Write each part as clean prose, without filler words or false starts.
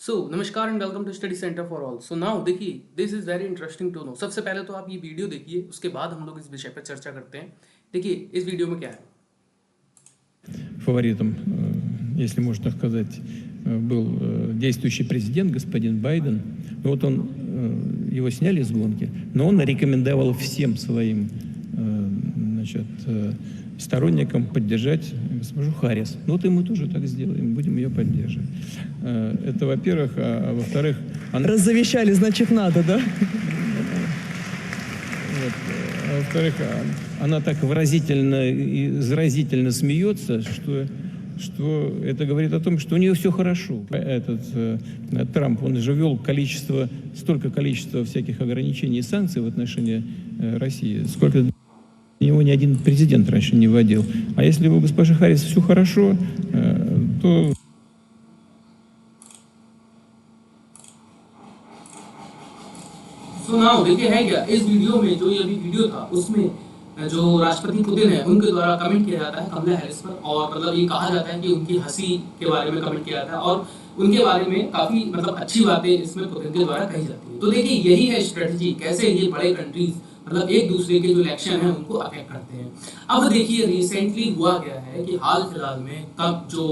नमस्कार and welcome to study centre for all. Now देखिए, this is very interesting to know. सबसे पहले तो आप ये वीडियो देखिए, उसके बाद हम लोग इस विषय पर चर्चा करते हैं। देखिए इस वीडियो में क्या है। Фаворитом, если можно так сказать, был действующий президент господин Байден. Вот он, его сняли с гонки, но он рекомендовал всем своим сторонникам поддержать госпожу Харрис. Вот и мы тоже так сделаем, будем ее поддерживать. Это, во-первых. А во-вторых... Раззавещали, значит, надо, да? Вот. А во-вторых, она так выразительно и заразительно смеется, что это говорит о том, что у нее все хорошо. Трамп, он же ввел столько количества всяких ограничений и санкций в отношении России, сколько его ни один президент раньше не вводил. А если у госпожи Харрис все хорошо, то... नाउ देखिए है क्या इस वीडियो में, जो ये अभी वीडियो था उसमें जो राष्ट्रपति पुतिन है उनके द्वारा कमेंट किया जाता है कमला हैरिस पर, और मतलब ये कहा जाता है कि उनकी हंसी के बारे में कमेंट किया जाता है और उनके बारे में काफी मतलब अच्छी बातें इसमें पुतिन के द्वारा कही जाती है। तो देखिए यही है स्ट्रेटजी, कैसे ये बड़े कंट्रीज मतलब एक दूसरे के जो इलेक्शन है उनको अफेक्ट करते हैं। अब देखिए रिसेंटली हुआ गया है कि हाल फिलहाल में तब जो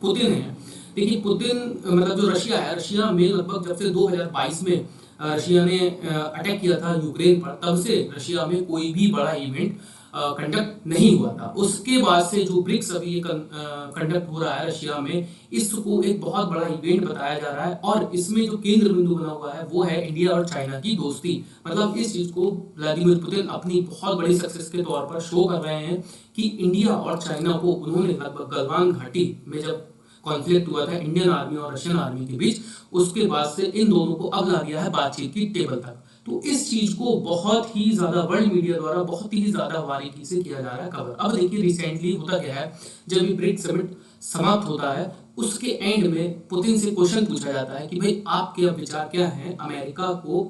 पुतिन है, देखिए पुतिन मतलब जो रशिया है, रशिया में लगभग जब से 2022 में रशिया ने अटैक किया था यूक्रेन पर, तब से रशिया में कोई भी बड़ा इवेंट कंडक्ट नहीं हुआ था। उसके बाद से जो ब्रिक्स अभी कंडक्ट हो रहा है रशिया में, इसको एक बहुत बड़ा इवेंट बताया जा रहा है और इसमें जो केंद्र बिंदु बना हुआ है वो है इंडिया और चाइना की दोस्ती। मतलब इस चीज को व्लादिमीर पुतिन अपनी बहुत बड़ी सक्सेस के तौर पर शो कर रहे हैं कि इंडिया और चाइना को उन्होंने लगभग गलवान घाटी में जब कॉन्फ्लिक्ट हुआ था इंडियन आर्मी और रशियन आर्मी के बीच, उसके बाद से इन दोनों को अब ला दिया है बातचीत की टेबल तक। तो इस चीज को बहुत ही ज्यादा वर्ल्ड मीडिया द्वारा बहुत ही ज्यादा बारीकी से किया जा रहा है कवर। अब देखिए रिसेंटली होता क्या है, जब ये ब्रिक्स समिट समाप्त होता है उसके एंड में पुतिन से क्वेश्चन पूछा जाता है कि भाई आपके अब विचार क्या हैं अमेरिका को,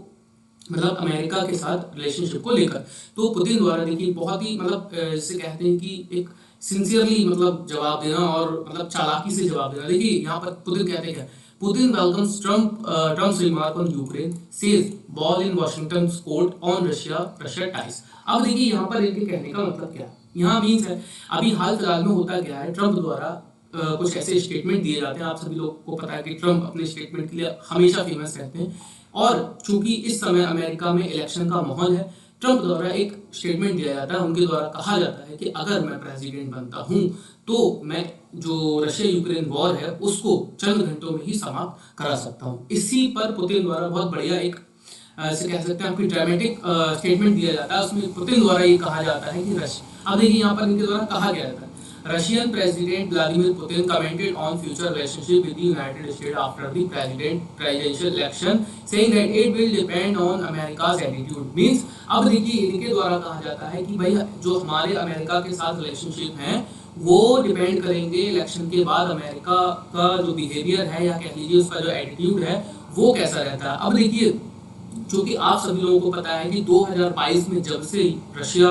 मतलब अमेरिका के साथ रिलेशनशिप को लेकर। तो पुतिन द्वारा देखिए बहुत ही मतलब जिसे कहते हैं कि एक सिंसियरली मतलब जवाब देना और मतलब चालाकी से जवाब देना। देखिए यहाँ पर पुतिन कहते हैं, Putin welcomes Trump's remark on Ukraine, says ball in Washington court on Russia ties. अब देखिए यहाँ पर इनके कहने का मतलब क्या यहाँ मीन्स है, अभी हाल फिलहाल में होता क्या है, ट्रम्प द्वारा कुछ ऐसे स्टेटमेंट दिए जाते हैं। आप सभी लोग को पता है कि ट्रम्प अपने स्टेटमेंट के लिए हमेशा फेमस रहते हैं, और चूंकि इस समय अमेरिका में इलेक्शन का माहौल है, ट्रम्प द्वारा एक स्टेटमेंट दिया जाता है। उनके द्वारा कहा जाता है कि अगर मैं प्रेसिडेंट बनता हूं तो मैं जो रशिया यूक्रेन वॉर है उसको चंद घंटों में ही समाप्त करा सकता हूं। इसी पर पुतिन द्वारा बहुत बढ़िया एक ऐसे कह सकते हैं आपकी ड्रामेटिक स्टेटमेंट दिया जाता है। उसमें पुतिन द्वारा ये कहा जाता है कि अब देखिए यहाँ पर इनके द्वारा कहा गया था, Russian President Vladimir Putin commented on future relationship with the United States after the presidential election, saying that it will depend on America's attitude. Means अब देखिए इनके द्वारा कहा जाता है कि भाई जो हमारे अमेरिका के साथ रिलेशनशिप हैं वो डिपेंड करेंगे इलेक्शन के बाद अमेरिका का जो बिहेवियर है या कह लीजिए उसका जो एटीट्यूड है वो कैसा रहता है। अब देखिए क्योंकि आप सभी लोगों को पता है कि 2022 में जब से रशिया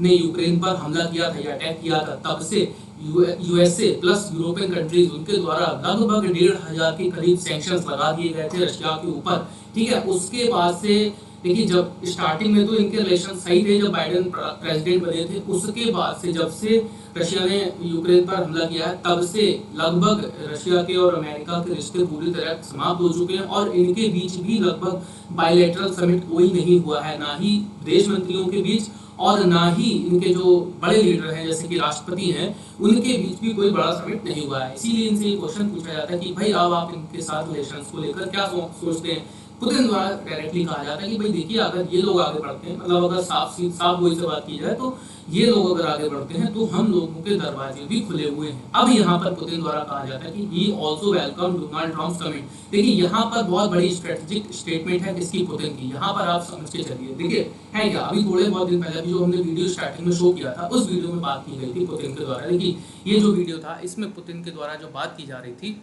ने यूक्रेन पर हमला किया था या अटैक किया था, तब से यूएसए प्लस यूरोपियन कंट्रीज उनके द्वारा लगभग 1,500 के करीब सैंक्शंस लगा दिए गए थे रशिया के ऊपर। ठीक है, उसके बाद से देखिए जब स्टार्टिंग में तो इनके रिलेशन सही थे जब बाइडेन प्रेसिडेंट बने थे, उसके बाद से जब से रशिया ने यूक्रेन पर हमला किया है तब से लगभग रशिया के और अमेरिका के रिश्ते पूरी तरह समाप्त हो चुके हैं और इनके बीच भी लगभग बायलैटरल समिट कोई नहीं हुआ है, ना ही विदेश मंत्रियों के बीच और ना ही इनके जो बड़े लीडर हैं जैसे कि राष्ट्रपति हैं उनके बीच भी कोई बड़ा समिट नहीं हुआ है। इसीलिए इनसे ये क्वेश्चन पूछा जाता है कि भाई अब आप इनके साथ रिलेशंस को लेकर क्या सोचते हैं। पुतिन द्वारा डायरेक्टली कहा जाता है कि भाई देखिए अगर ये लोग आगे बढ़ते हैं, मतलब अगर साफ वही से बात की जाए तो ये लोग अगर आगे बढ़ते हैं तो हम लोगों के दरवाजे भी खुले हुए हैं। अब यहाँ पर पुतिन द्वारा कहा जाता है कि he also welcome Donald Trump's commit. देखिए यहाँ पर बहुत बड़ी स्ट्रेटेजिक स्टेटमेंट है किसकी, पुतिन की। यहाँ पर आप समझ के चलिए, देखिए है क्या, अभी थोड़े बहुत दिन पहले जो हमने वीडियो स्टार्टिंग में शो किया था उस वीडियो में बात की गई थी पुतिन के द्वारा। देखिए ये जो वीडियो था इसमें पुतिन के द्वारा जो बात की जा रही थी,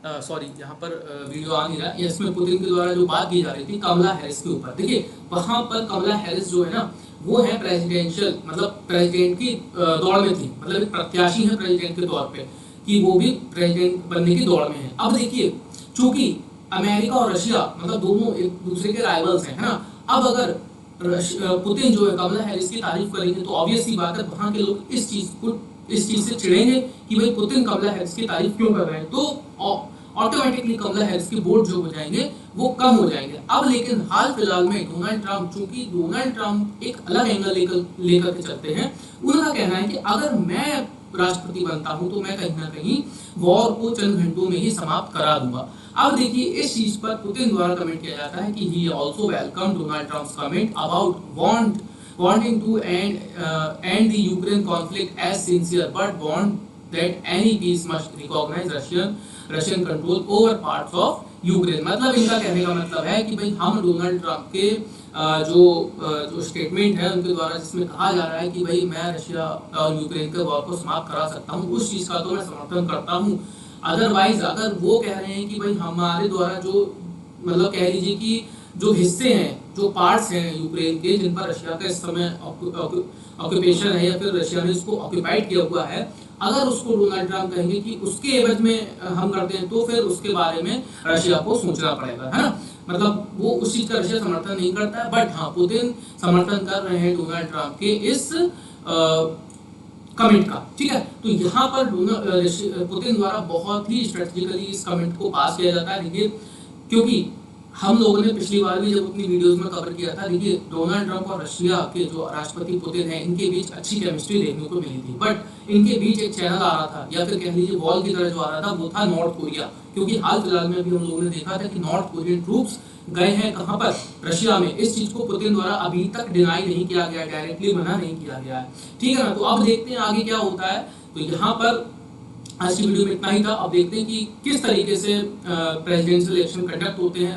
सॉरी यहाँ पर वीडियो आ नहीं रहा, इसमें पुतिन के द्वारा जो बात की जा रही थी कमला हैरिस के ऊपर। देखिए वहां पर कमला हैरिस जो है ना वो है प्रेसिडेंशियल मतलब प्रेसिडेंट की दौड़ में थी, मतलब एक प्रत्याशी है प्रेसिडेंट के तौर पे। कि वो भी प्रेसिडेंट बनने की दौड़ में है। अब देखिए, चूंकि अमेरिका और रशिया मतलब दोनों एक दूसरे के राइवल्स हैं, है ना। अब अगर पुतिन जो है कमला हैरिस की तारीफ करेंगे तो ऑब्वियस सी बात है वहां के लोग इस चीज से चिढ़ेंगे कि भाई पुतिन कमला हैरिस की तारीफ क्यों कर रहे हैं, तो ऑटोमेटिकली कमला हैरिस के वोट जो हो जाएंगे वो कम हो जाएंगे। अब लेकिन हाल फिलहाल में डोनाल्ड ट्रंप, चूंकि डोनाल्ड ट्रंप एक अलग एंगल लेकर के चलते हैं, उनका कहना है कि अगर मैं राष्ट्रपति बनता हूं तो मैं कहीं ना कहीं वॉर को चंद घंटों में ही समाप्त करा दूंगा। अब देखिए, इस चीज पर पुतिन द्वारा कमेंट किया जाता है कि ही also welcome Donald Trump's comment about wanting to end the Ukraine conflict as sincere, but want that any peace must recognize Russian control over parts of Ukraine। मतलब इनका कहने का मतलब है कि भाई हम डोनाल्ड ट्रंप के जो स्टेटमेंट है उनके द्वारा जिसमें कहा जा रहा है कि भाई मैं रशिया और यूक्रेन के वॉर को समाप्त करा सकता हूँ, उस चीज का तो मैं समर्थन करता हूँ। अदरवाइज अगर वो कह रहे हैं कि भाई हमारे द्वारा जो मतलब कह लीजिए कि जो हिस्से हैं, जो पार्ट्स हैं यूक्रेन के जिन पर रशिया का इस समय ऑक्यूपेशन है या फिर रशिया ने इसको ऑक्यूपाइड किया हुआ है, अगर उसको डोनाल्ड ट्रंप कहेंगे कि उसके एवज में हम करते हैं तो फिर उसके बारे में रशिया को सोचना पड़ेगा, है ना। मतलब वो उस चीज का रशिया समर्थन नहीं करता है, बट हाँ पुतिन समर्थन कर रहे हैं डोनाल्ड ट्रंप के इस कमेंट का, ठीक है। तो यहाँ पर पुतिन द्वारा बहुत ही स्ट्रेटेजिकली इस कमेंट को पास किया जाता है। देखिए, क्योंकि हम लोगों ने पिछली बार भी जब अपनी वीडियोस में कवर किया था, देखिए डोनाल्ड ट्रंप और रशिया के जो राष्ट्रपति पुतिन है इनके बीच अच्छी केमिस्ट्री देखने को मिली थी, बट इनके बीच एक चैनल आ रहा था या फिर कह लीजिए वॉल की तरह जो आ रहा था वो था नॉर्थ कोरिया। क्योंकि हाल फिलहाल में भी हम लोगों ने देखा था कि नॉर्थ कोरियन ट्रूप्स गए हैं कहाँ पर, रशिया में। इस चीज को पुतिन द्वारा अभी तक डिनाई नहीं किया गया, डायरेक्टली मना नहीं किया गया है, ठीक है ना। तो अब देखते हैं आगे क्या होता है। तो यहाँ पर आज की वीडियो में इतना ही था। अब देखते हैं कि किस तरीके से प्रेसिडेंशियल इलेक्शन कंडक्ट होते हैं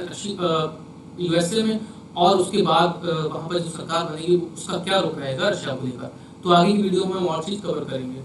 यूएसए में, और उसके बाद वहां पर जो सरकार बनेगी उसका क्या रुख रहेगा रशिया को लेकर। तो आगे की वीडियो में हम और चीज कवर करेंगे।